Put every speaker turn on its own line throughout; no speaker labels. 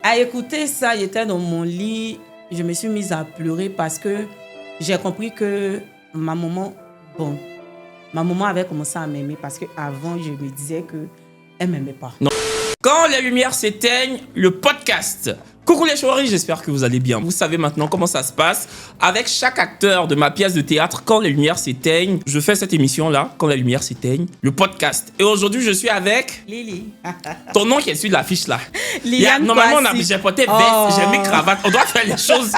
À écouter ça, j'étais dans mon lit, je me suis mise à pleurer parce que j'ai compris que ma maman avait commencé à m'aimer parce qu'avant, je me disais qu'elle ne m'aimait pas.
Non. Quand les lumières s'éteignent, le podcast. Coucou les chouaris, j'espère que vous allez bien. Vous savez maintenant comment ça se passe. Avec chaque acteur de ma pièce de théâtre, quand les lumières s'éteignent, je fais cette émission-là, quand les lumières s'éteignent, le podcast. Et aujourd'hui, je suis avec...
Lily.
Ton nom qui est sur l'affiche là.
Liliane
Normalement,
Kwasi.
j'ai porté veste, j'ai mis cravate. On doit faire les choses...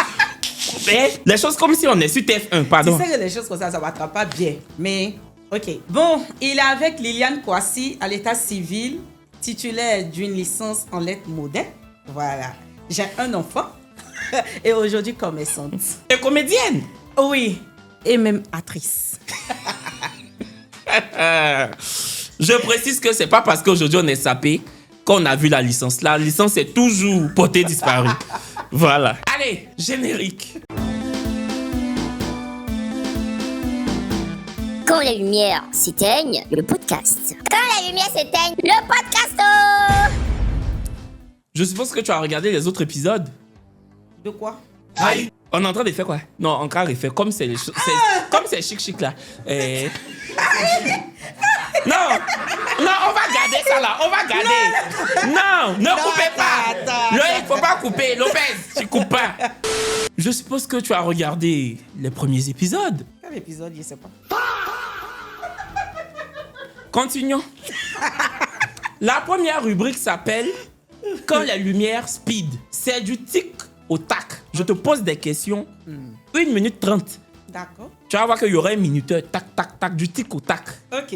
les choses comme si on est sur TF1, pardon.
Tu sais que les choses comme ça ne m'attrape pas bien. Mais, ok. Bon, il est avec Liliane Kwasi à l'état civil, titulaire d'une licence en lettres modernes. Voilà. J'ai un enfant et aujourd'hui commerçante.
Et comédienne.
Oui, et même actrice.
Je précise que c'est pas parce qu'aujourd'hui on est sapé qu'on a vu la licence. La licence est toujours portée disparue. Voilà. Allez, générique.
Quand les lumières s'éteignent, le podcast. Quand les lumières s'éteignent, le podcast.
Je suppose que tu as regardé les autres épisodes.
De quoi?
Aïe. On est en train de faire quoi? Non, encore il fait comme c'est comme c'est chic là. Non, on va garder ça là, on va garder. Non, ne coupez pas. Il faut pas couper. Lopez, tu coupes pas. Je suppose que tu as regardé les premiers épisodes.
Quel épisode? Je sais pas.
Continuons. La première rubrique s'appelle Quand la lumière speed. C'est du tic au tac. Je te pose des questions. 1 minute 30.
D'accord.
Tu vas voir qu'il y aura un minuteur. Tac, tac, tac. Du tic au tac.
Ok,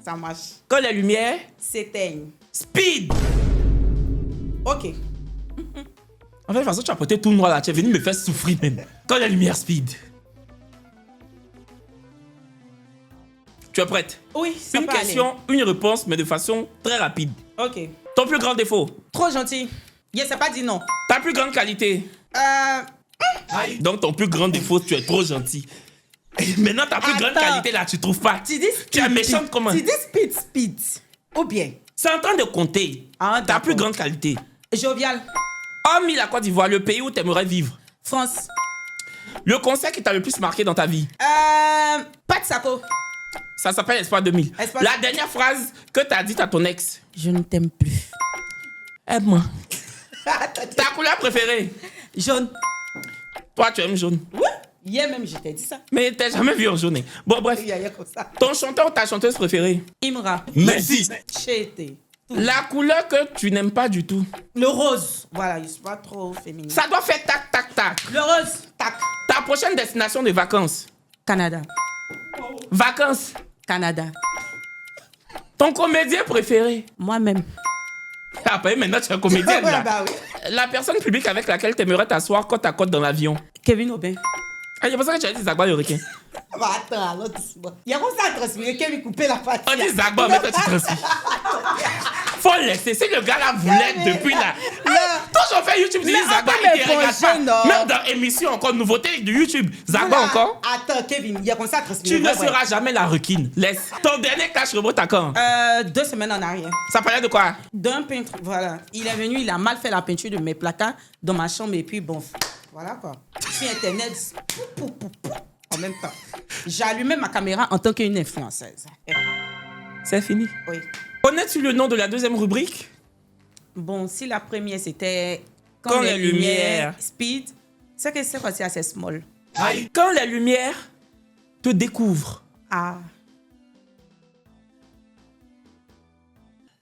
ça marche.
Quand la lumière
S'éteigne.
speed.
Ok.
En fait, de toute façon, tu as porté tout noir là. Tu es venu me faire souffrir même. Quand la lumière speed. Tu es prête?
Oui, ça
Une
peut
question, une réponse, mais de façon très rapide.
aller. Ok.
Ton plus grand défaut?
Trop gentil. Je sais pas dit non.
Ta plus grande qualité? Donc ton plus grand défaut, tu es trop gentil. Et maintenant, ta plus grande qualité là, tu trouves pas?
Tu dis speed.
Tu es méchante comment?
Tu dis speed. Ou bien?
C'est en train de compter.
Ah,
Ta
d'accord.
plus grande qualité.
Jovial.
Hormis la Côte d'Ivoire, le pays où tu aimerais vivre.
France.
Le concert qui t'a le plus marqué dans ta vie.
Pas de saco.
Ça s'appelle Espoir 2000.
Espoir-
La dernière phrase que t'as dit à ton ex.
Je ne t'aime plus.
Aide-moi. Ta couleur préférée.
Jaune.
Toi, tu aimes jaune.
Oui. Hier même, je t'ai dit ça.
Mais t'as jamais vu en jaune. Bon, bref.
Il y a rien comme ça.
Ton chanteur ou ta chanteuse préférée.
Imra.
Merci.
Chété.
La couleur que tu n'aimes pas du tout.
Le rose. Voilà, je suis pas trop féminine.
Ça doit faire tac, tac, tac.
Le rose. Tac.
Ta prochaine destination de vacances.
Canada.
Vacances.
Canada.
Ton comédien préféré.
Moi-même.
Après, maintenant, tu es comédienne là.
Bah oui.
La personne publique avec laquelle tu aimerais t'asseoir côte à côte dans l'avion.
Kevin Aubin.
Ah, j'ai pensé que tu as dit Zagba le requin.
Bah attends, alors doucement. Il y a comme ça à transpirer, Kevin couper la face.
On dit Zagba, mais toi tu transpires. Faut le laisser. Si le gars là voulait depuis là. Quand j'en fais YouTube, tu dis
Mais
Zagba,
attends,
il
mais
te regarde
prochain, non.
pas. Même dans émission, encore nouveauté de YouTube. Zagba encore.
Attends, Kevin, il y a comme ça à transpirer.
Tu ne seras jamais la requine. Laisse. Ton dernier clash remote à quand?
2 semaines en arrière.
Ça parlait de quoi?
D'un peintre, voilà. Il est venu, il a mal fait la peinture de mes placards dans ma chambre et puis bon, voilà quoi. Sur Internet, en même temps. J'ai allumé ma caméra en tant qu'une influenceuse.
C'est fini.
Oui.
Connais-tu le nom de la deuxième rubrique?
Bon, si la première c'était
Quand les lumières
speed, c'est que c'est aussi assez small.
Quand la lumière te découvre.
Ah.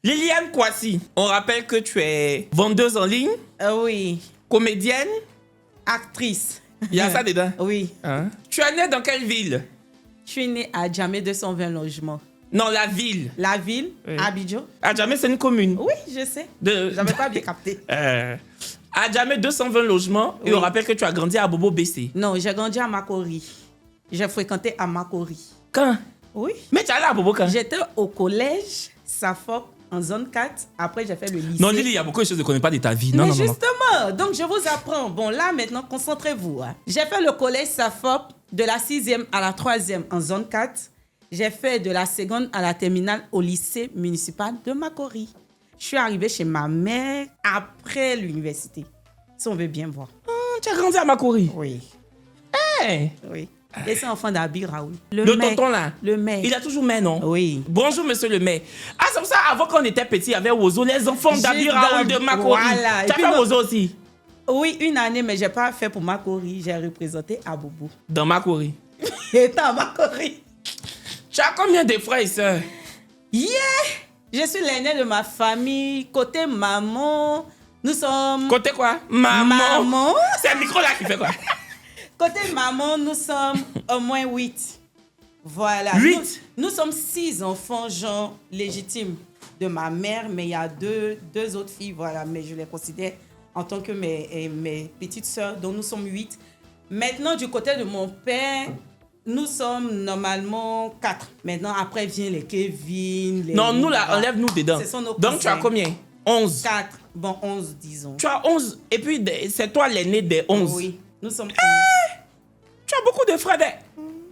Liliane Kwasi, on rappelle que tu es vendeuse en ligne,
Oui.
comédienne.
Actrice.
Il y a ça dedans.
Oui.
Hein? Tu es née dans quelle ville?
Je suis née à Djamé 220 logements.
Non, la ville.
La ville,
Oui.
Abidjan.
Adjamé, c'est une commune.
Oui, je sais.
De...
J'avais pas bien capté.
Adjamé, 220 logements. Et
Oui.
on rappelle que tu as grandi à Bobo BC.
Non, j'ai grandi à Makori. J'ai fréquenté à Makori.
Quand?
Oui.
Mais tu es allé à Bobo quand?
J'étais au collège Safok en zone 4. Après, j'ai fait le lycée.
Non, Lily, il y a beaucoup de choses que je ne connais pas de ta vie. Non,
Mais
non, non, non.
justement, donc je vous apprends. Bon, là, maintenant, concentrez-vous. Hein. J'ai fait le collège Safok de la 6e à la 3e en zone 4. J'ai fait de la seconde à la terminale au lycée municipal de Makori. Je suis arrivée chez ma mère après l'université. Si on veut bien voir.
Tu as grandi à Makori.
Oui.
Hey.
Oui. Et c'est enfant d'Abi Raoul.
Le
maire.
tonton là.
Le maire.
Il a toujours maire, non?
Oui.
Bonjour, monsieur le maire. Ah, c'est pour ça, avant qu'on était petit, il y avait Ozo, les enfants d'Abi Raoul de Makori.
Voilà.
Tu as fait Ozo aussi?
Oui, une année, mais je n'ai pas fait pour Makori. J'ai représenté Abobo.
Dans Makori.
Et à Makori.
Tu as combien de frères et sœurs?
Yeah! Je suis l'aîné de ma famille. Côté maman, nous sommes...
Côté quoi? Maman. C'est le micro là qui fait quoi?
Côté maman, nous sommes au moins 8. Voilà.
8?
Nous sommes 6 enfants, genre, légitimes de ma mère, mais il y a deux autres filles, voilà. Mais je les considère en tant que mes petites sœurs, donc nous sommes 8. Maintenant, du côté de mon père, nous sommes normalement 4. Maintenant, après vient les Kevin, les...
Non, nous là, enlève-nous dedans.
Ce sont nos
Donc tu as
cousins.
combien? 11.
4. Bon, 11, disons.
Tu as 11, et puis c'est toi l'aîné des 11.
Oui, nous sommes 11.
Tu as beaucoup de frères.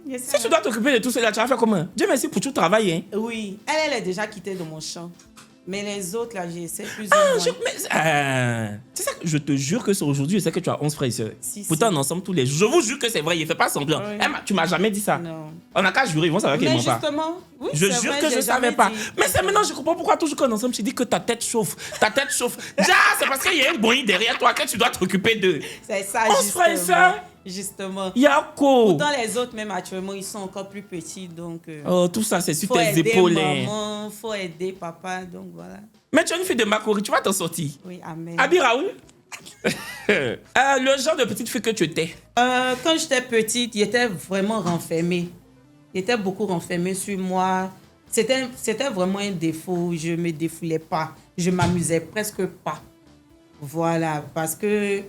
Yes,
Si tu dois t'occuper de tout cela, tu vas faire comment? Dieu merci pour tout travail. Hein?
Oui, elle est déjà quittée de mon champ. Mais les autres, là, j'essaie plus ou
Ah,
moins.
c'est ça que je te jure que c'est aujourd'hui, je sais que tu as 11 frères et sœurs.
Si,
Pourtant,
si.
on est ensemble tous les jours. Je vous jure que c'est vrai, il ne fait pas semblant.
Oui.
Tu m'as jamais dit ça.
Non.
On n'a qu'à jurer, ils vont savoir qu'il
Mais
ment pas.
justement, oui,
Je
c'est
jure
vrai,
que je
j'ai
ne savais
jamais
pas.
dit.
Mais c'est maintenant, je comprends pourquoi toujours qu'on est ensemble, je dis que ta tête chauffe. Ta tête chauffe. Déjà, c'est parce qu'il y a une bonne derrière toi que tu dois t'occuper d'eux.
C'est ça,
11 frères et sœurs.
Justement.
Yako.
Pourtant, les autres, même actuellement, ils sont encore plus petits. Donc,
Oh, tout ça, c'est sur
faut
tes
aider
épaules. Hein.
maman, faut aider papa. Donc, voilà.
Mais tu es une fille de Makori, tu vas t'en sortir.
Oui, amen.
Abi Raoul. Le genre de petite fille que tu étais.
Quand j'étais petite, il était vraiment renfermé. Il était beaucoup renfermé sur moi. C'était vraiment un défaut. Je ne me défoulais pas. Je m'amusais presque pas. Voilà, parce que,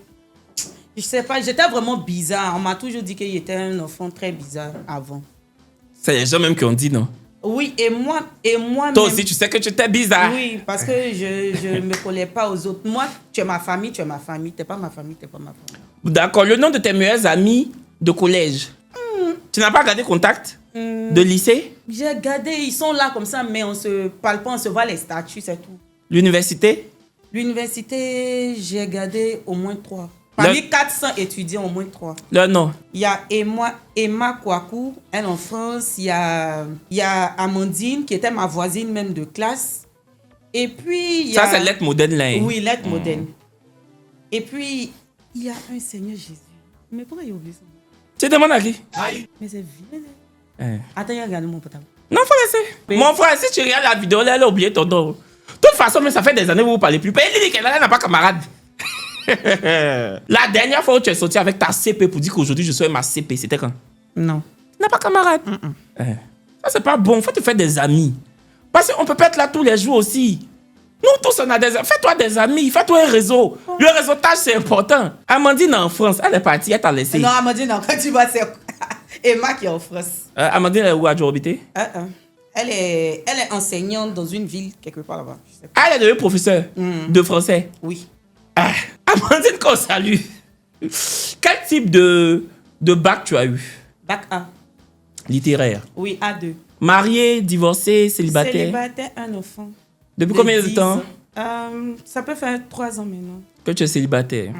je sais pas, j'étais vraiment bizarre. On m'a toujours dit qu'il était un enfant très bizarre avant.
C'est les gens même qui ont dit non.
Oui, et moi
Toi
même,
aussi, tu sais que tu étais bizarre.
oui, parce que je ne me collais pas aux autres. Moi, tu es ma famille, tu es ma famille. Tu n'es pas ma famille, tu n'es pas ma famille.
D'accord. Le nom de tes meilleurs amis de collège. Tu n'as pas gardé contact de lycée?
J'ai gardé, ils sont là comme ça, mais on se parle pas, on se voit les statuts, c'est tout.
L'université?
L'université, j'ai gardé au moins 3. Parmi 400 étudiants, au moins 3.
Le nom?
Il y a Emma Kouakou, elle en France. Il y a Amandine, qui était ma voisine même de classe. Et puis, il y a...
Ça, c'est lettre moderne là. Hein?
Oui, lettre moderne. Et puis, il y a un Seigneur Jésus. Mais pourquoi il a oublié ça?
Tu demandes à qui?
Mais c'est vieux.
Hein.
Attends, il a regardé mon portable.
Non, faut laisser.
Mais-
Mon frère, si tu regardes la vidéo, là, elle a oublié ton nom. De toute façon, mais ça fait des années que vous ne parlez plus. Mais elle dit qu'elle n'a pas camarade. La dernière fois où tu es sorti avec ta CP pour dire qu'aujourd'hui je suis ma CP, c'était quand?
Non.
Tu n'as pas camarade. Ça, c'est pas bon. Faut te faire des amis. Parce qu'on peut pas être là tous les jours aussi. Nous tous, on a des amis. Fais-toi des amis. Fais-toi un réseau. Le réseautage, c'est important. Amandine est en France. Elle est partie. Elle t'a laissé.
Non, Amandine, non, quand tu vas, c'est Emma qui est en France.
Amandine, elle est où à Djorobité?
Elle est enseignante dans une ville quelque part là-bas. Je sais pas.
Ah, elle est devenue professeure de français.
Oui.
Ah, Amandine, qu'on salue. Quel type de bac tu as eu?
Bac A.
Littéraire.
Oui, A2.
Marié, divorcé, célibataire.
Célibataire, un enfant.
Depuis combien de
10
temps
ça peut faire 3 ans maintenant.
que tu es célibataire?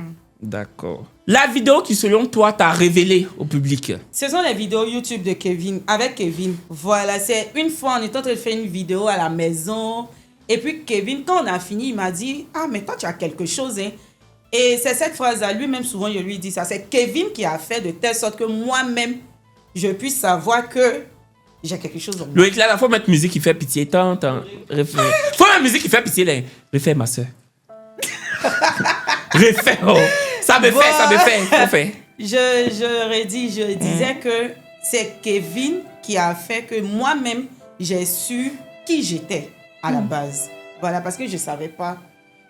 D'accord. La vidéo qui, selon toi, t'a révélé au public.
Ce sont les vidéos YouTube de Kevin, avec Kevin. Voilà, c'est une fois, on était en train de faire une vidéo à la maison. Et puis Kevin, quand on a fini, il m'a dit « Ah, mais toi, tu as quelque chose, hein. » Et c'est cette phrase-là, lui-même, souvent, je lui dis ça. C'est Kevin qui a fait de telle sorte que moi-même, je puisse savoir que j'ai quelque chose en moi.
Loïc, là, il faut mettre musique qui fait pitié. Tant. Faut mettre musique qui fait pitié, là. Refais, ma soeur. Refais, oh. Ça me fait, ça me fait. Faut faire.
Je disais que c'est Kevin qui a fait que moi-même, j'ai su qui j'étais à la base. Voilà, parce que je ne savais pas.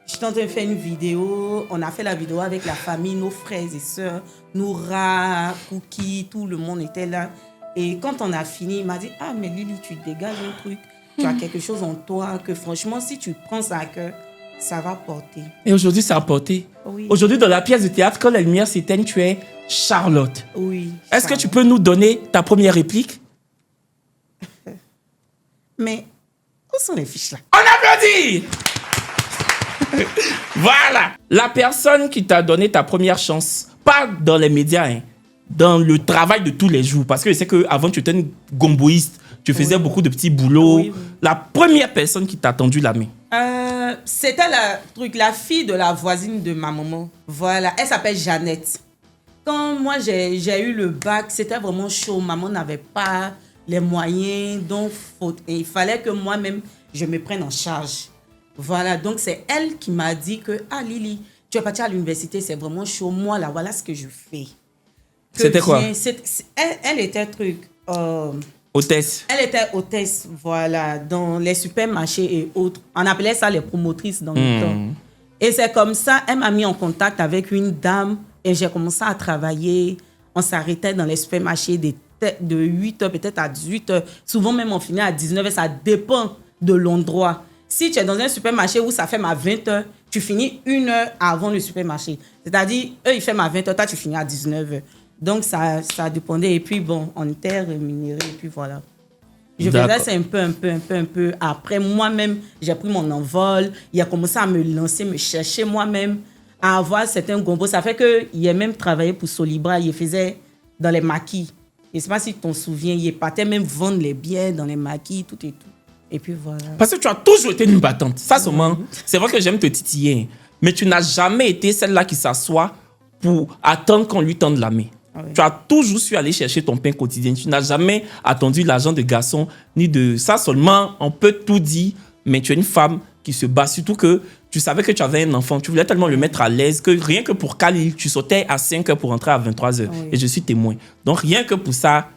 J'étais en train de faire une vidéo. On a fait la vidéo avec la famille, nos frères et sœurs, Noura, Cookie, tout le monde était là. Et quand on a fini, il m'a dit « Ah, mais Lily, tu dégages un truc. Tu as quelque chose en toi que franchement, si tu prends ça à cœur, ça va porter. »
Et aujourd'hui, ça a porté.
Oui.
Aujourd'hui, dans la pièce de théâtre, quand la lumière s'éteigne, tu es Charlotte.
Oui.
Est-ce que tu peux nous donner ta première réplique?
Mais où sont les fiches là?
On applaudit! Voilà. La personne qui t'a donné ta première chance, pas dans les médias, hein, dans le travail de tous les jours. Parce que je sais qu'avant, tu étais une gomboïste. Tu faisais beaucoup de petits boulots.
Oui.
La première personne qui t'a tendu la main.
C'était la fille de la voisine de ma maman. Voilà, elle s'appelle Jeannette. Quand moi j'ai eu le bac, c'était vraiment chaud. Maman n'avait pas les moyens, donc il fallait que moi-même je me prenne en charge. Voilà, donc c'est elle qui m'a dit que Lily, tu es partie à l'université, c'est vraiment chaud. Moi là, voilà ce que je fais.
C'était quoi?
Elle était
Hôtesse.
Elle était hôtesse, voilà, dans les supermarchés et autres. On appelait ça les promotrices dans le temps. Et c'est comme ça, elle m'a mis en contact avec une dame et j'ai commencé à travailler. On s'arrêtait dans les supermarchés de 8h peut-être à 18h. Souvent même on finit à 19h, ça dépend de l'endroit. Si tu es dans un supermarché où ça ferme à 20h, tu finis 1 heure avant le supermarché. C'est-à-dire, eux, ils ferment à 20h, toi, tu finis à 19h. Donc, ça dépendait. Et puis, bon, on était rémunérés. Et puis, voilà. Je faisais ça un peu. Après, moi-même, j'ai pris mon envol. Il a commencé à me lancer, me chercher moi-même, à avoir certains gombos. Ça fait qu'il a même travaillé pour Solibra. Il faisait dans les maquis. Je ne sais pas si tu t'en souviens. Il partait même vendre les biens dans les maquis, tout et tout. Et puis, voilà.
Parce que tu as toujours été une battante. Ça, seulement, c'est vrai que j'aime te titiller. Mais tu n'as jamais été celle-là qui s'assoit pour attendre qu'on lui tende la main. Oui. Tu as toujours su aller chercher ton pain quotidien. Tu n'as jamais attendu l'argent de garçon, ni de ça seulement. On peut tout dire, mais tu es une femme qui se bat. Surtout que tu savais que tu avais un enfant. Tu voulais tellement le mettre à l'aise que rien que pour Khalil, tu sautais à 5h pour rentrer à 23h. Oui. Et je suis témoin. Donc rien que pour ça,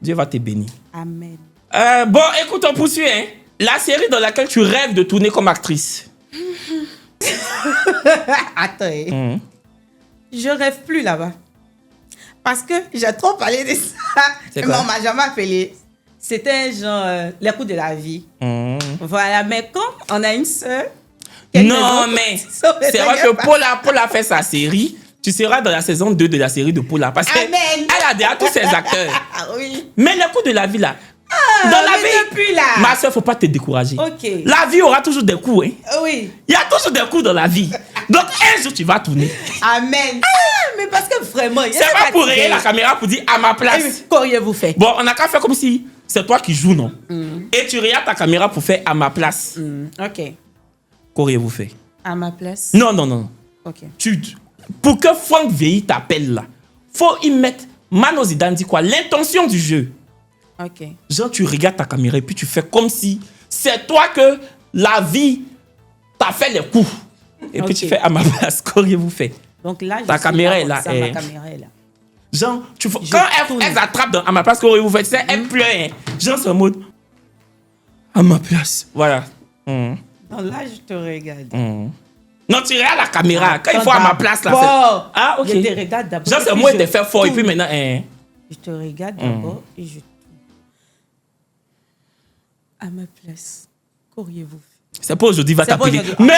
Dieu va te bénir.
Amen.
Bon, écoute, on poursuit. Hein? La série dans laquelle tu rêves de tourner comme actrice.
Attends. Je rêve plus là-bas. Parce que j'ai trop parlé de ça. Mais on m'a jamais appelé. C'était genre les coups de la vie. Voilà, mais quand on a une sœur...
Non, mais c'est vrai que Paula fait sa série. Tu seras dans la saison 2 de la série de Paula. Parce qu'elle a déjà tous ses acteurs.
Oui.
Mais les coups de la vie là... dans la vie,
là.
Ma soeur, faut pas te décourager.
Okay.
La vie aura toujours des coups. Hein?
Oui.
Il y a toujours des coups dans la vie. Donc, un jour, tu vas tourner.
Amen. Mais parce que vraiment...
C'est pas pour rayer la caméra pour dire à ma place.
Qu'auriez-vous fait?
Bon, on n'a qu'à faire comme si c'est toi qui joues, non? Et tu regardes ta caméra pour faire à ma place.
OK.
Qu'auriez-vous fait?
À ma place?
Non.
OK.
Pour que Franck Veilly t'appelle là, faut y mettre... Mano Zidane dit quoi? L'intention du jeu.
OK.
Genre, tu regardes ta caméra et puis tu fais comme si c'est toi que la vie t'a fait les coups. Et puis tu fais à ma place. Qu'auriez-vous fait?
Donc là,
ta caméra est là.
Ma caméra est là.
Genre, quand elle attrape à ma place, qu'auriez-vous fait? Elle pleure. Hein. Genre, c'est en mode à ma place. Voilà.
Donc là, je te regarde.
Non, tu regardes la caméra. Quand il faut à ma place, là,
c'est...
Ah, ok.
Je te regarde d'abord.
Genre, c'est moi de faire fort. Et puis maintenant...
Je te regarde d'abord et je... À ma place, qu'auriez-vous fait?
C'est pas aujourd'hui, va t'appeler. Mais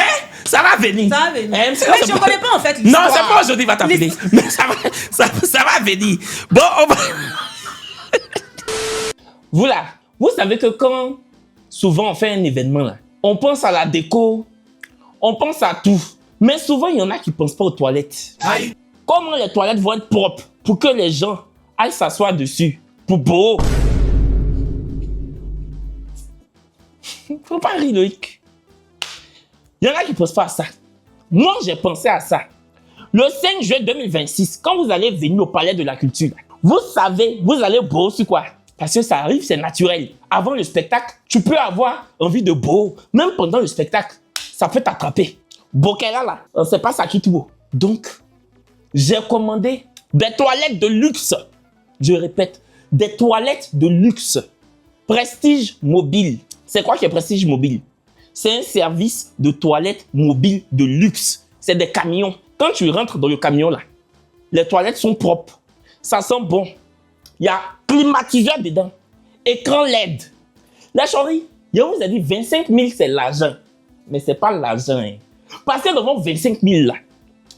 ça va venir.
Ça va venir. Mais je ne connais pas en fait l'histoire.
Non, c'est pas aujourd'hui, va t'appeler. Mais ça va venir. Bon, on va... Voilà. Vous savez que quand souvent on fait un événement, là, on pense à la déco, on pense à tout. Mais souvent, il y en a qui ne pensent pas aux toilettes. Aïe. Comment les toilettes vont être propres pour que les gens aillent s'asseoir dessus? Pour beau. Faut pas rire, Loïc. Il y en a qui ne pensent pas à ça. Moi, j'ai pensé à ça. Le 5 juin 2026, quand vous allez venir au Palais de la Culture, vous savez, vous allez boire sur quoi? Parce que ça arrive, c'est naturel. Avant le spectacle, tu peux avoir envie de boire. Même pendant le spectacle, ça peut t'attraper. Bokera, là, on ne sait pas ça qui tout. Donc, j'ai commandé des toilettes de luxe. Je répète, des toilettes de luxe. Prestige Mobile. C'est quoi qui est Prestige Mobile? C'est un service de toilettes mobiles de luxe. C'est des camions. Quand tu rentres dans le camion là, les toilettes sont propres. Ça sent bon. Il y a climatiseur dedans. Écran LED. La chérie, je vous ai dit 25 000 c'est l'argent. Mais c'est pas l'argent. Hein. Parce que devant 25 000 là,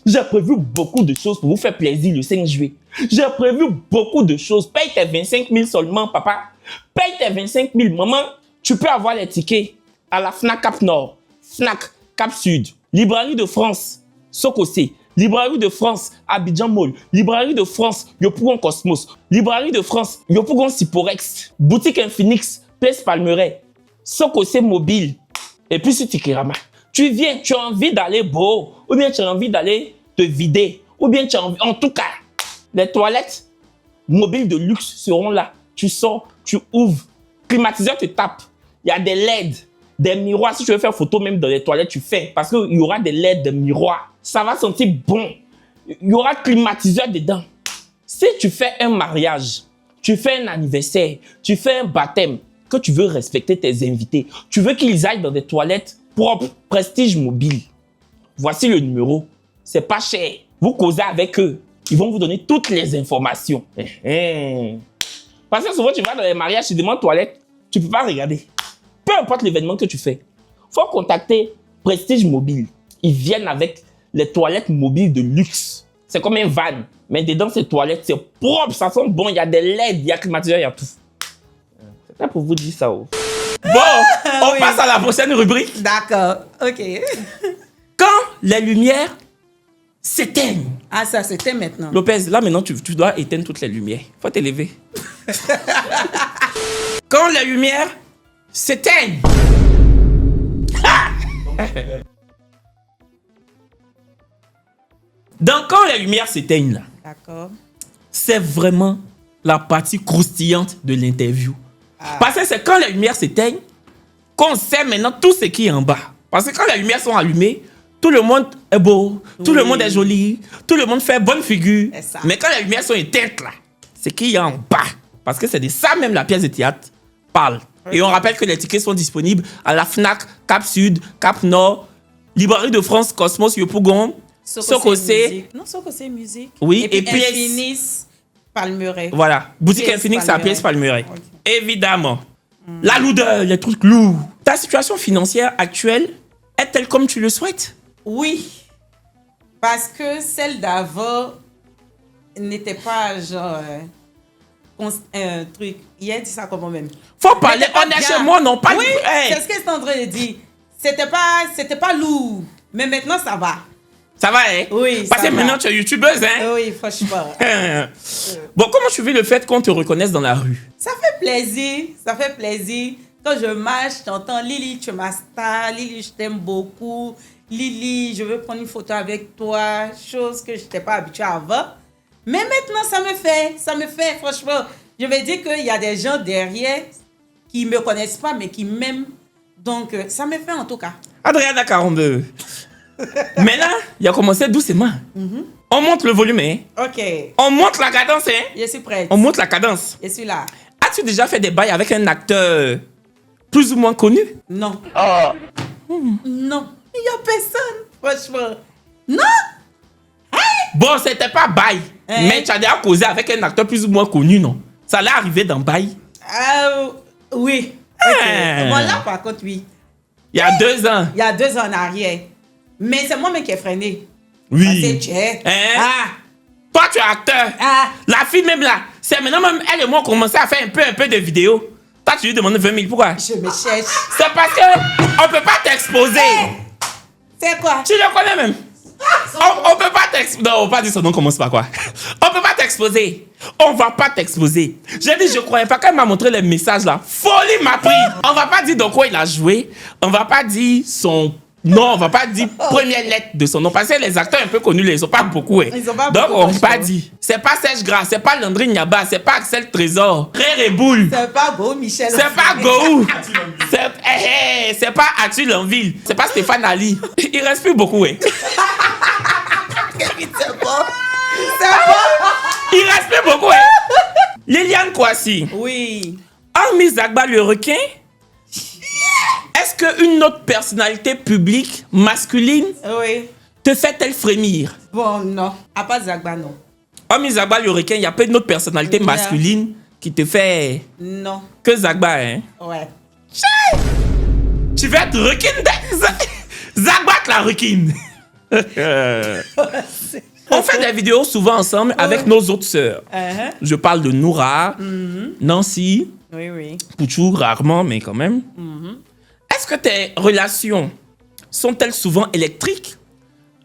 j'ai prévu beaucoup de choses pour vous faire plaisir le 5 juillet. J'ai prévu beaucoup de choses. Paye tes 25 000 seulement, papa. Paye tes 25 000. Maman, tu peux avoir les tickets à la Fnac Cap Nord, Fnac Cap Sud, Librairie de France, Sokosé. Librairie de France, Abidjan Mall. Librairie de France, Yopougon Cosmos. Librairie de France, Yopougon Siporex. Boutique Infinix, Place Palmeraie. Sokosé Mobile. Et puis sur Tikirama. Tu viens, tu as envie d'aller beau. Ou bien tu as envie d'aller te vider. Ou bien tu as envie... En tout cas, les toilettes mobiles de luxe seront là. Tu sors, tu ouvres. Climatiseur te tape. Il y a des LED, des miroirs. Si tu veux faire photo même dans les toilettes, tu fais. Parce qu'il y aura des LED, des miroirs. Ça va sentir bon. Il y aura climatiseur dedans. Si tu fais un mariage, tu fais un anniversaire, tu fais un baptême, que tu veux respecter tes invités, tu veux qu'ils aillent dans des toilettes propres, Prestige Mobile. Voici le numéro. C'est pas cher. Vous causez avec eux. Ils vont vous donner toutes les informations. Parce que souvent, tu vas dans les mariages, tu demandes toilette, tu ne peux pas regarder. Peu importe l'événement que tu fais, il faut contacter Prestige Mobile. Ils viennent avec les toilettes mobiles de luxe. C'est comme un van. Mais dedans, ces toilettes, c'est propre, ça sent bon. Il y a des LED, il y a climatiseur, il y a tout. C'est pour vous dire ça. Oh. Bon, on passe à la prochaine rubrique.
D'accord, ok.
Quand les lumières s'éteignent.
Ah, ça s'éteint maintenant.
Lopez, là maintenant, tu dois éteindre toutes les lumières. Faut t'élever. Quand les lumières s'éteignent. Donc, quand les lumières s'éteignent, là,
D'accord.
c'est vraiment la partie croustillante de l'interview.
Ah.
Parce que c'est quand les lumières s'éteignent qu'on sait maintenant tout ce qui est en bas. Parce que quand les lumières sont allumées, tout le monde est beau, tout le monde est joli, tout le monde fait bonne figure. Mais quand les lumières sont éteintes, là, c'est qu'il y a en bas. Parce que c'est de ça même la pièce de théâtre parle. Et on rappelle que les tickets sont disponibles à la FNAC, Cap Sud, Cap Nord, Librairie de France, Cosmos, Yopougon, Sokosé.
Non, Sokosé Musique.
Oui,
et puis Infinis, Palmeraie.
Voilà, boutique
Pièce
Infinix à Pièce Palmeraie.
Okay.
Évidemment. La lourdeur, les trucs lourds. Ta situation financière actuelle est-elle comme tu le souhaites?
Oui. Parce que celle d'avant n'était pas genre un truc. Il a dit ça comment même.
Faut parler, on est chez moi, non pas.
Oui,
Hey.
c'est ce que c'est en train de dire. C'était pas lourd. Mais maintenant, ça va.
Ça va, hein?
Oui,
parce
ça
que
va.
maintenant tu es youtubeuse, hein?
Oui, franchement.
Bon, comment tu vis le fait qu'on te reconnaisse dans la rue?
Ça fait plaisir. Ça fait plaisir. Quand je marche, j'entends Lily, tu es ma star. Lily, je t'aime beaucoup. Lily, je veux prendre une photo avec toi. Chose que je n'étais pas habituée avant. Mais maintenant, ça me fait, franchement. Je vais dire qu'il y a des gens derrière qui ne me connaissent pas, mais qui m'aiment. Donc, ça me fait en tout cas.
Adriana 42. Mais là, il a commencé doucement. On monte le volume, hein?
Ok,
On monte la cadence, hein?
je suis prête.
On monte la cadence.
Je suis là.
As-tu déjà fait des bails avec un acteur plus ou moins connu?
Non. Non. Il n'y a personne, franchement. Non.
Bon, c'était pas bail.
Hein?
Mais tu as déjà causé avec un acteur plus ou moins connu, non? Ça allait arriver dans bail.
Oui. Ok.
Hein.
Bon, là, par contre, oui.
Il y a 2 ans.
Il y a 2 ans en arrière. Mais c'est moi-même qui ai freiné.
Oui.
C'est
Hein?
Ah.
Toi, tu es acteur.
Ah.
La fille même là, c'est maintenant même elle et moi on commençait à faire un peu de vidéos. Toi, tu lui demandes 20 000. Pourquoi?
Je me cherche.
C'est parce que on peut pas t'exposer.
C'est quoi?
Tu le connais même. On peut pas t'exposer. Non, on va pas dire son nom, commence par quoi. On peut pas t'exposer. On va pas t'exposer. J'ai dit, je croyais pas. Quand il m'a montré les messages là, folie m'a pris. On va pas dire dans quoi il a joué. On va pas dire son nom. On va pas dire première lettre de son nom. Parce que les acteurs un peu connus, ils sont pas beaucoup. Hein.
Ils ont pas
Donc
beaucoup,
on va pas
franchement.
dire. C'est pas Serge Gras, c'est pas Landry Niaba, c'est pas Axel Trésor, Ré Boule.
C'est pas beau, Michel.
C'est pas Gohou. C'est pas Atu Lanville. C'est pas Stéphane Ali. Il reste plus beaucoup, hein.
C'est bon. C'est bon.
Il reste plus beaucoup, hein. Liliane Kouassi.
Oui.
Hormis Zagba le requin, est-ce qu'une autre personnalité publique masculine
Oui.
te fait-elle frémir?
Bon, non. À part Zagba, non.
Hormis Zagba le requin, il n'y a pas une autre personnalité
Non.
masculine qui te fait
Non.
que Zagba, hein?
Ouais.
Tu veux être requin? Zagba la requine. On fait des vidéos souvent ensemble avec nos autres sœurs.
Uh-huh.
Je parle de Noura, Nancy,
Oui, oui.
Pouchou, rarement, mais quand même. Est-ce que tes relations sont-elles souvent électriques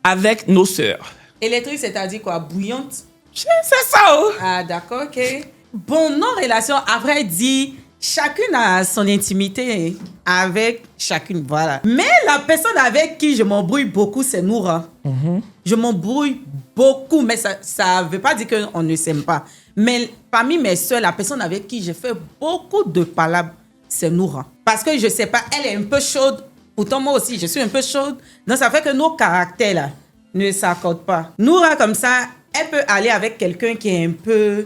avec nos sœurs?
Électrique, c'est-à-dire quoi? Bouillante?
C'est ça, oh.
Ah, d'accord, ok. Bon, nos relations, à vrai dire, chacune a son intimité avec chacune, voilà. Mais la personne avec qui je m'embrouille beaucoup, c'est Noura. Je m'embrouille beaucoup, mais ça veut pas dire qu'on ne s'aime pas. Mais parmi mes soeurs, la personne avec qui j'ai fait beaucoup de palabres, c'est Noura. Parce que je sais pas, elle est un peu chaude. Pourtant, moi aussi, je suis un peu chaude. Donc, ça fait que nos caractères, là, ne s'accordent pas. Noura, comme ça, elle peut aller avec quelqu'un qui est un peu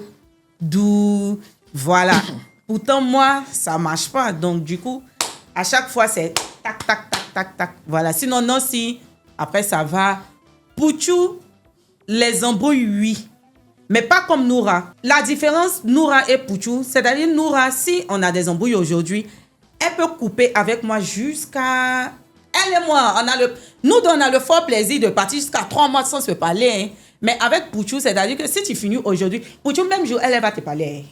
doux. Voilà. Pourtant, moi, ça marche pas. Donc, du coup, à chaque fois, c'est tac, tac, tac, tac, tac. Voilà. Sinon, non, si après, ça va. Pouchou, les embrouilles, oui. Mais pas comme Noura. La différence, Noura et Pouchou, c'est-à-dire Noura, si on a des embrouilles aujourd'hui, elle peut couper avec moi jusqu'à... Elle et moi, nous, on a le fort plaisir de partir jusqu'à 3 mois sans se parler. Hein. Mais avec Pouchou, c'est-à-dire que si tu finis aujourd'hui, Pouchou, même jour, elle va te parler.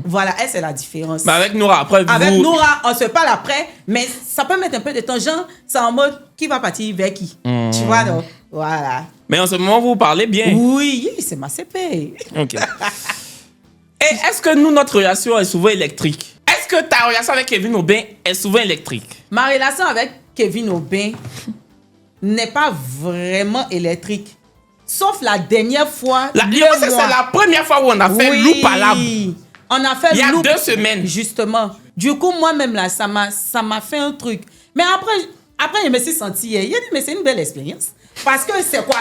Voilà, elle, c'est la différence.
Mais avec Noura, après,
Avec Noura, on se parle après, mais ça peut mettre un peu de temps. Genre, c'est en mode, qui va partir vers qui? Tu vois, donc, voilà.
Mais en ce moment, vous parlez bien.
Oui, c'est ma CP.
Ok. Et est-ce que notre relation est souvent électrique? Est-ce que ta relation avec Kevin Aubin est souvent électrique?
Ma relation avec Kevin Aubin n'est pas vraiment électrique. Sauf la dernière fois.
C'est la première fois où on a fait loup palabre.
On a fait
il y a
loup,
2 semaines.
Justement. Du coup, moi-même, là, ça m'a fait un truc. Mais après, je me suis sentie. Il a dit, mais c'est une belle expérience. Parce que c'est quoi?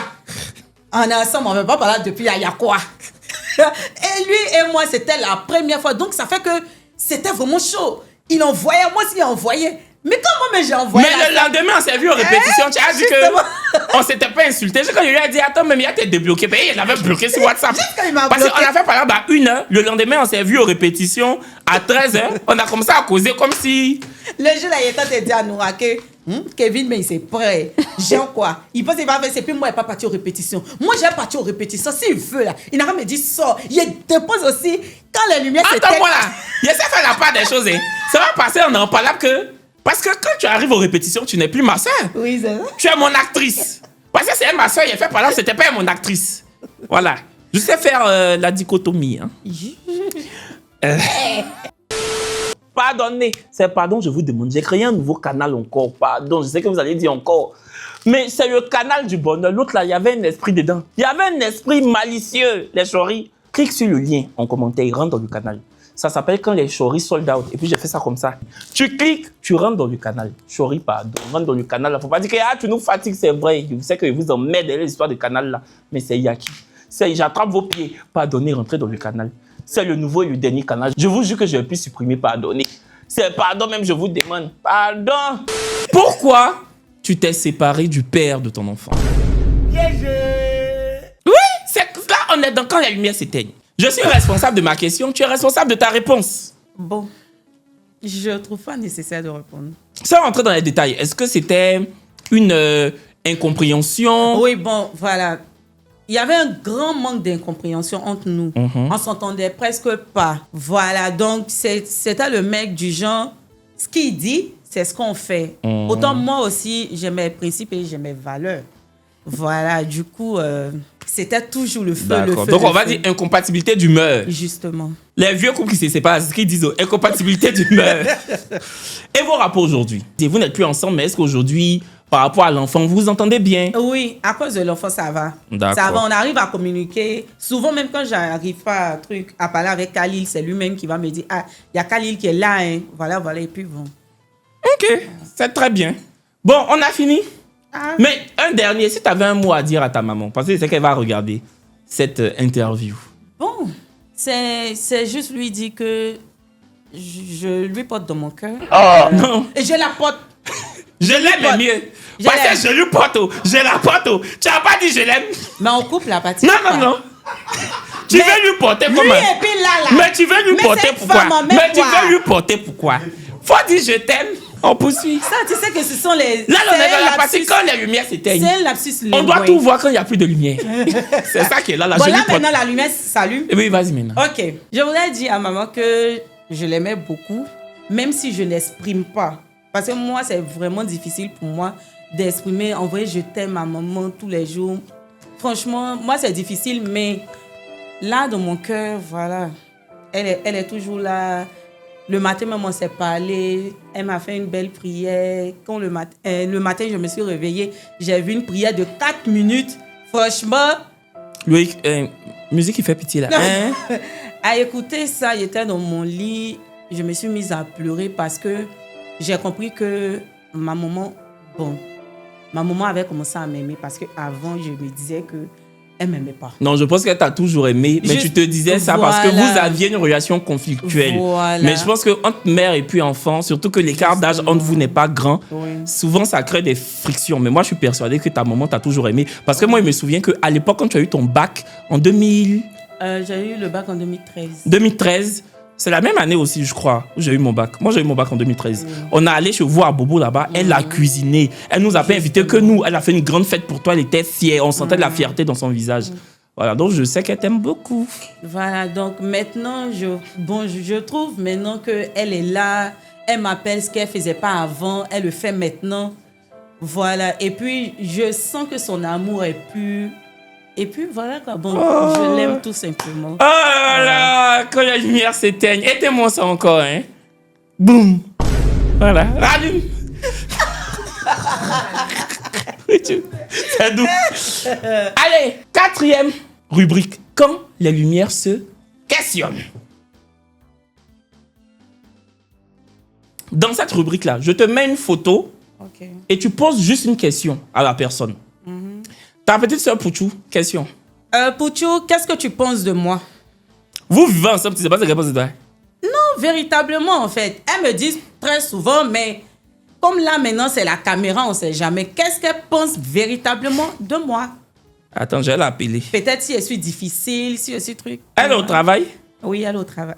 On est ensemble, on ne veut pas parler depuis il y a quoi? Et lui et moi, c'était la première fois. Donc, ça fait que c'était vraiment chaud. Il envoyait, moi aussi, il envoyait. Mais comment j'ai envoyé?
Mais le lendemain, on s'est vu aux répétitions. Tu as dit qu'on s'était pas insulté. Quand je lui ai dit, attends, mais il a été débloqué. Il avait bloqué sur WhatsApp. Parce qu'on a fait par exemple à 1h. Le lendemain, on s'est vu aux répétitions à 13h. On a commencé à causer comme si.
Le jour là, il était dit à Noura que Kevin, mais il s'est prêt. Genre quoi? Il pense qu'il va faire, c'est plus moi, il n'est pas parti aux répétitions. Moi, j'ai parti aux répétitions. S'il veut, là, il n'a pas me dit sort. Il dépose aussi quand les lumières s'éteignent.
Attends-moi là. Il essaie de faire la part des choses. Hein. Ça va passer, on en parle que. Parce que quand tu arrives aux répétitions, tu n'es plus ma soeur.
Oui, c'est ça.
Tu es mon actrice. Parce que c'est ma soeur, il a fait par là, c'était pas mon actrice. Voilà. Je sais faire la dichotomie. Hein. Pardonnez. C'est pardon, je vous demande. J'ai créé un nouveau canal encore. Pardon, je sais que vous allez dire encore. Mais c'est le canal du bonheur. L'autre là, il y avait un esprit dedans. Il y avait un esprit malicieux, les choris. Clique sur le lien en commentaire, rentre dans le canal. Ça s'appelle quand les choris sold out. Et puis j'ai fait ça comme ça. Tu cliques, tu rentres dans le canal. Chori, pardon, rentre dans le canal. Il ne faut pas dire que tu nous fatigues, c'est vrai. Je sais que je vous emmène dans l'histoire du canal là. Mais c'est Yaki. J'attrape vos pieds. Pardonnez, rentrez dans le canal. C'est le nouveau et le dernier canal. Je vous jure que je vais plus supprimer pardonnez. C'est pardon même, je vous demande. Pardon. Pourquoi tu t'es séparé du père de ton enfant? Oui, c'est là on est dans quand la lumière s'éteigne. Je suis responsable de ma question, tu es responsable de ta réponse.
Bon, je ne trouve pas nécessaire de répondre.
Sans rentrer dans les détails, est-ce que c'était une incompréhension?
Oui, bon, voilà. Il y avait un grand manque d'incompréhension entre nous. On s'entendait presque pas. Voilà, donc c'était le mec du genre, ce qu'il dit, c'est ce qu'on fait. Autant moi aussi, j'ai mes principes et j'ai mes valeurs. Voilà, du coup, c'était toujours le feu.
D'accord. Donc, on va dire incompatibilité d'humeur.
Justement.
Les vieux couples qui se séparent, c'est ce qu'ils disent, incompatibilité d'humeur. Et vos rapports aujourd'hui? Vous n'êtes plus ensemble, mais est-ce qu'aujourd'hui, par rapport à l'enfant, vous vous entendez bien?
Oui, à cause de l'enfant, ça va.
D'accord.
Ça va, on arrive à communiquer. Souvent, même quand j'arrive pas à parler avec Khalil, c'est lui-même qui va me dire, ah, il y a Khalil qui est là, hein. Voilà, et puis bon.
Ok, c'est très bien. Bon, on a fini?
Ah.
Mais un dernier, si tu avais un mot à dire à ta maman, parce que c'est qu'elle va regarder cette interview.
Bon, c'est juste lui dire que je lui porte dans mon cœur.
Oh non.
Et je la porte.
Je l'aime mieux. Parce que je lui porte. Je la porte. Tu n'as pas dit je l'aime.
Mais on coupe la partie.
Non. Tu veux lui porter comment?
Lui et puis là.
Mais tu veux lui porter pourquoi? Mais tu veux lui porter pourquoi? Faut dire je t'aime. On poursuit.
Ça, tu sais que ce sont les...
Là, on est dans la partie quand les lumières s'éteignent.
C'est un lapsus.
On doit tout voir quand il n'y a plus de lumière. C'est ça qui est là.
Bon, là, maintenant, la lumière s'allume.
Oui, vas-y maintenant.
Ok. Je voulais dire à maman que je l'aimais beaucoup, même si je n'exprime pas. Parce que moi, c'est vraiment difficile pour moi d'exprimer, envoyer je t'aime à maman tous les jours. Franchement, moi, c'est difficile, mais là, dans mon cœur, voilà, elle est toujours là. Le matin, même, on s'est parlé. Elle m'a fait une belle prière. Quand le matin, je me suis réveillée, j'ai vu une prière de 4 minutes. Franchement...
Loïc, musique qui fait pitié, là. Hein?
À écouter ça, j'étais dans mon lit. Je me suis mise à pleurer parce que j'ai compris que ma maman avait commencé à m'aimer parce qu'avant, je me disais qu'elle ne m'aimait pas.
Non, je pense qu'elle t'a toujours aimé, mais tu te disais ça parce que vous aviez une relation conflictuelle.
Voilà.
Mais je pense qu'entre mère et puis enfant, surtout que l'écart d'âge entre vous n'est pas grand, souvent ça crée des frictions. Mais moi, je suis persuadée que ta maman t'a toujours aimé. Parce que moi, je me souviens qu'à l'époque, quand tu as eu ton bac en 2000...
j'ai eu le bac en 2013.
2013, c'est la même année aussi, je crois, où j'ai eu mon bac. Moi, j'ai eu mon bac en 2013. On est allé chez vous à Bobo là-bas. Elle a cuisiné. Elle nous a pas invité que nous. Elle a fait une grande fête pour toi. Elle était fière. On sentait de la fierté dans son visage. Voilà, donc je sais qu'elle t'aime beaucoup.
Voilà, donc maintenant, je trouve maintenant qu'elle est là. Elle m'appelle ce qu'elle faisait pas avant. Elle le fait maintenant. Voilà, et puis je sens que son amour est pur. Et puis voilà quoi, bon, je l'aime tout simplement.
Oh là là, quand la lumière s'éteigne, éteins-moi ça encore, hein. Boum. Voilà, rallume. C'est doux. Allez, 4e rubrique. Quand les lumières se questionnent. Dans cette rubrique-là, je te mets une photo et tu poses juste une question à la personne. Ta petite sœur Pouchou, question.
Pouchou, qu'est-ce que tu penses de moi?
Vous vivez ensemble, tu sais pas ce qu'elle pense de toi?
Non, véritablement, en fait. Elle me dit très souvent, mais comme là, maintenant, c'est la caméra, on ne sait jamais. Qu'est-ce qu'elle pense véritablement de moi?
Attends, je vais l'appeler.
Peut-être si je suis difficile, si je suis truc.
Elle est au travail?
Oui, elle est au travail.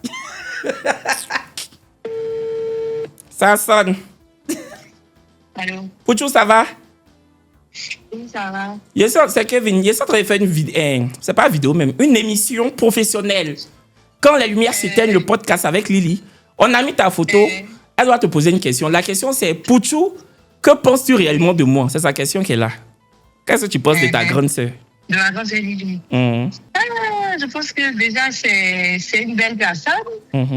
Ça sonne.
Allô?
Pouchou, ça va?
Oui, ça va.
C'est Kevin. Il est en train de faire une vidéo. C'est pas une vidéo même. Une émission professionnelle. Quand les lumières s'éteignent, le podcast avec Lily. On a mis ta photo. Elle doit te poser une question. La question, c'est Pouchou, que penses-tu réellement de moi? C'est sa question qu'elle a. Qu'est-ce que tu penses de ta grande sœur?
De ma grande sœur Lily. Je pense que déjà, c'est une belle personne. Elle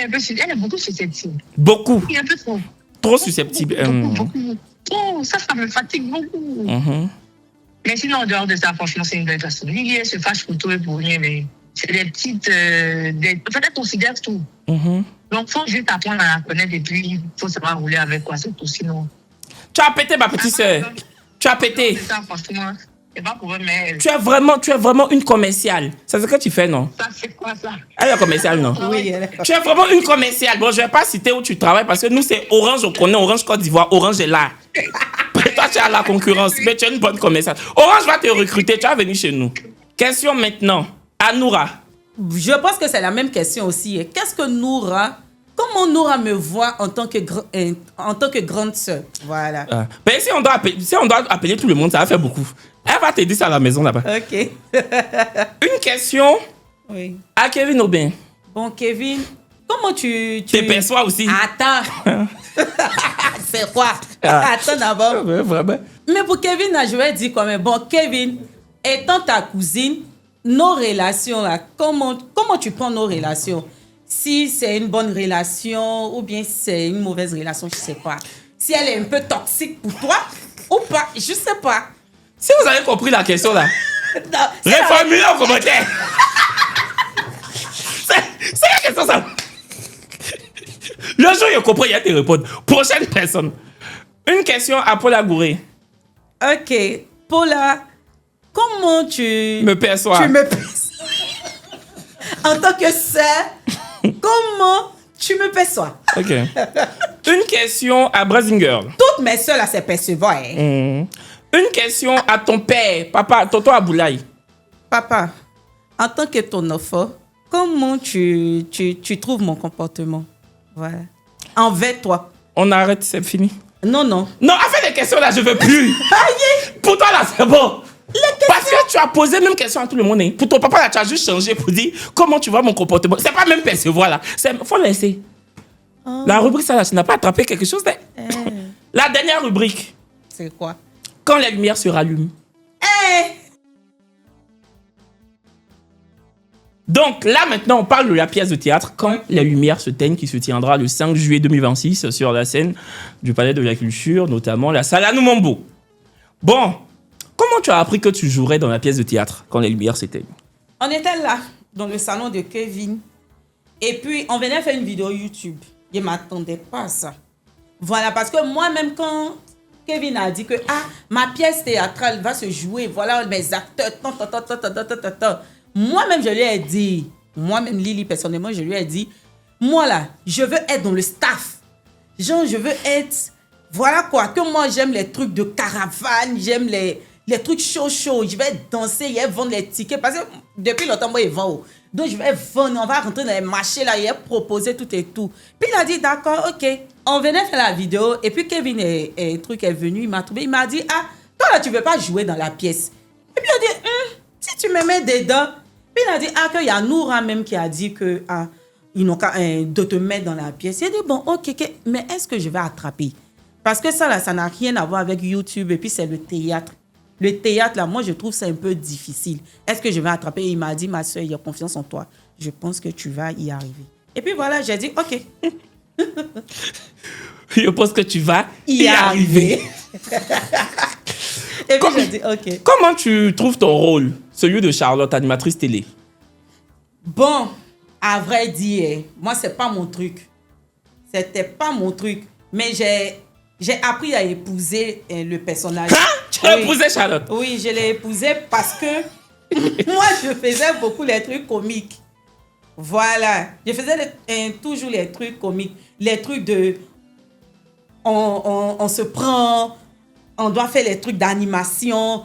est beaucoup susceptible.
Beaucoup?
Il est un peu trop.
Trop susceptible.
Beaucoup. Oh, ça me fatigue beaucoup. Mais sinon, en dehors de ça, franchement, c'est une belle personne. Lily, elle se fâche pour tout et pour rien, mais c'est des petites... En fait, elle considère tout. Donc, il faut juste apprendre à la connaître et puis il faut savoir rouler avec quoi, c'est tout. Sinon...
Tu as pété, ma petite sœur. Tu as pété.
Ça, franchement, c'est pas pour eux, mais...
Tu es vraiment une commerciale. C'est ce que tu fais, non?
Ça, c'est quoi, ça?
Elle est commerciale, non?
Oui, elle est...
Tu es vraiment une commerciale. Bon, je vais pas citer où tu travailles parce que nous, c'est Orange, on connaît Orange Côte d'Ivoire. Orange est là. Toi, tu as la concurrence, mais tu es une bonne commerciale. Orange va te recruter, tu vas venir chez nous. Question maintenant. À Noura.
Je pense que c'est la même question aussi. Qu'est-ce que Noura... Comment Noura me voit en tant que grande sœur? Voilà.
Mais si on doit appeler tout le monde, ça va faire beaucoup. Elle va te dire ça à la maison là-bas.
OK.
Une question à Kevin Aubin.
Bon, Kevin, comment tu...
Te perçois aussi?
Attends. C'est quoi? Attends d'abord.
Vraiment.
Mais pour Kevin, là, je vais dire quand même. Bon, Kevin, étant ta cousine, nos relations, là, comment tu prends nos relations? Si c'est une bonne relation ou bien si c'est une mauvaise relation, je ne sais pas. Si elle est un peu toxique pour toi ou pas, je ne sais pas.
Si vous avez compris la question là, reformulez en commentaire. C'est la question ça. Le jour où il comprend, il y a te répondre. Prochaine personne. Une question à Paula Gouré.
Ok. Paula, comment tu...
Me perçois.
Tu me perçois. En tant que sœur, comment tu me perçois?
Ok. Une question à Brazinger.
Toutes mes sœurs là, c'est percevoir.
Une question à ton père, papa, Toto Aboulaye.
Papa, en tant que ton enfant, comment tu trouves mon comportement? Voilà. Envers toi.
On arrête, c'est fini.
Non.
Non, afin des questions là, je veux plus. Pour toi là, c'est bon. Parce que tu as posé même question à tout le monde. Hein. Pour ton papa là, tu as juste changé pour dire comment tu vois mon comportement. C'est pas même percevoir là. Faut laisser. La rubrique ça là, tu n'as pas attrapé quelque chose. La dernière rubrique.
C'est quoi?
Quand la lumière se rallume. Donc là, maintenant, on parle de la pièce de théâtre Quand la lumière se teigne, qui se tiendra le 5 juillet 2026 sur la scène du Palais de la Culture, notamment la salle Anoumambo. Bon, comment tu as appris que tu jouerais dans la pièce de théâtre Quand la lumière s'éteigne?
On était là, dans le salon de Kevin. Et puis, on venait faire une vidéo YouTube. Je ne m'attendais pas à ça. Voilà, parce que moi-même, quand Kevin a dit que ma pièce théâtrale va se jouer, voilà mes acteurs, moi-même, je lui ai dit, moi-même, Lily, personnellement, je lui ai dit, moi là, je veux être dans le staff. Genre, je veux être, voilà quoi, que moi, j'aime les trucs de caravane, j'aime les trucs chauds. Je vais danser, je vais vendre les tickets, parce que depuis longtemps, moi, je vends. Donc, je vais vendre, on va rentrer dans les marchés là, il a proposé tout et tout. Puis, il a dit, d'accord, ok. On venait faire la vidéo, et puis Kevin est venu, il m'a trouvé, il m'a dit, toi là, tu veux pas jouer dans la pièce. Et puis, il a dit, si tu me mets dedans. Puis, il a dit, qu'il y a Noura même qui a dit que, ils n'ont qu'à de te mettre dans la pièce. Il a dit, bon, ok, mais est-ce que je vais attraper? Parce que ça, là, ça n'a rien à voir avec YouTube, et puis c'est le théâtre. Le théâtre, là, moi, je trouve ça un peu difficile. Est-ce que je vais attraper? Il m'a dit, ma soeur, il a confiance en toi. Je pense que tu vas y arriver. Et puis voilà, j'ai dit, ok.
Je pense que tu vas y arriver.
Et puis j'ai dit, ok.
Comment tu trouves ton rôle, celui de Charlotte, animatrice télé?
Bon, à vrai dire, moi, c'est pas mon truc. C'était pas mon truc. Mais j'ai appris à épouser le personnage.
Tu as épousé Charlotte?
Oui, je l'ai épousé parce que moi, je faisais beaucoup les trucs comiques. Voilà. Je faisais toujours les trucs comiques. Les trucs de... On se prend... On doit faire les trucs d'animation.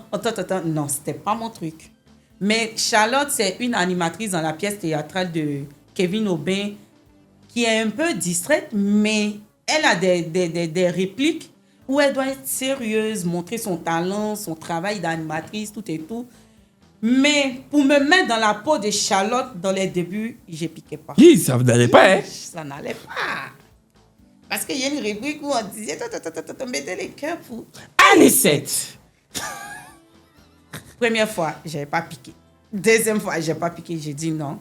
Non, c'était pas mon truc. Mais Charlotte, c'est une animatrice dans la pièce théâtrale de Kevin Aubin qui est un peu distraite, mais elle a des répliques où elle doit être sérieuse, montrer son talent, son travail d'animatrice, tout et tout. Mais pour me mettre dans la peau de Charlotte dans les débuts, je piquais pas.
Oui, ça n'allait pas, hein?
Ça n'allait pas. Parce qu'il y a une rubrique où on disait, mettez les cœurs pour...
Anicette.
Première fois, je n'avais pas piqué. Deuxième fois, je n'ai pas piqué. J'ai dit non,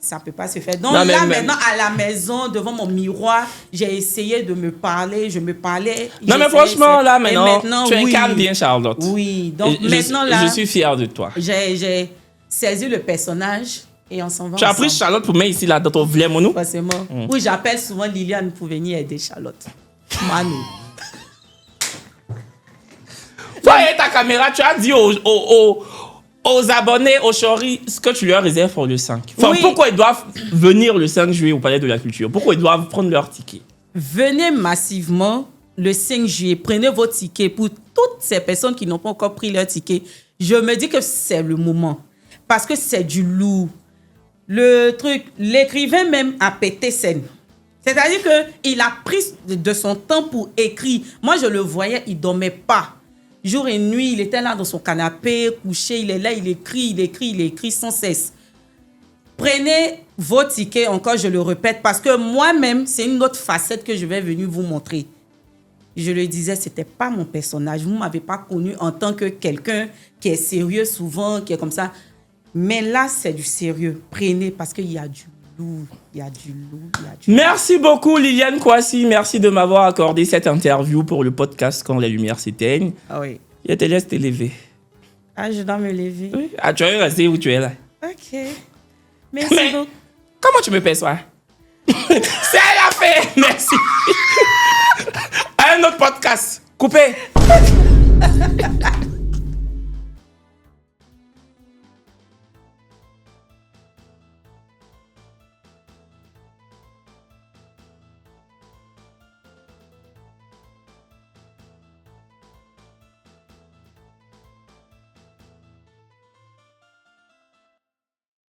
ça ne peut pas se faire. Donc
non,
maintenant, à la maison, devant mon miroir, j'ai essayé de me parler. Je me parlais.
Non, mais franchement, là, maintenant tu incarnes bien Charlotte.
Oui, donc maintenant, là...
Je suis fier de toi.
J'ai saisi le personnage. Et on s'en va
tu as pris Charlotte pour mettre ici, là, dans ton vrai mono?
Forcément. Oui, j'appelle souvent Liliane pour venir aider Charlotte. Manu.
Toi et ta caméra, tu as dit aux abonnés, aux choris, ce que tu leur réserves pour le 5. Enfin, oui. Pourquoi ils doivent venir le 5 juillet au Palais de la Culture? Pourquoi ils doivent prendre leur ticket?
Venez massivement le 5 juillet. Prenez vos tickets. Pour toutes ces personnes qui n'ont pas encore pris leur ticket, je me dis que c'est le moment. Parce que c'est du lourd. Le truc, l'écrivain même a pété scène. C'est-à-dire qu'il a pris de son temps pour écrire. Moi, je le voyais, il ne dormait pas. Jour et nuit, il était là dans son canapé, couché, il est là, il écrit sans cesse. Prenez vos tickets, encore je le répète, parce que moi-même, c'est une autre facette que je vais venir vous montrer. Je le disais, ce n'était pas mon personnage. Vous ne m'avez pas connu en tant que quelqu'un qui est sérieux souvent, qui est comme ça. Mais là, c'est du sérieux. Prenez, parce qu'il y a du lourd. Merci
beaucoup, Liliane Kouassi. Merci de m'avoir accordé cette interview pour le podcast Quand la lumière s'éteigne.
Ah oui.
Je te laisse te lever.
Je dois me lever.
Oui. Tu vas rester où tu es là.
Ok. Merci beaucoup.
Comment tu me perçois? C'est la fin. Merci. Un autre podcast. Coupé.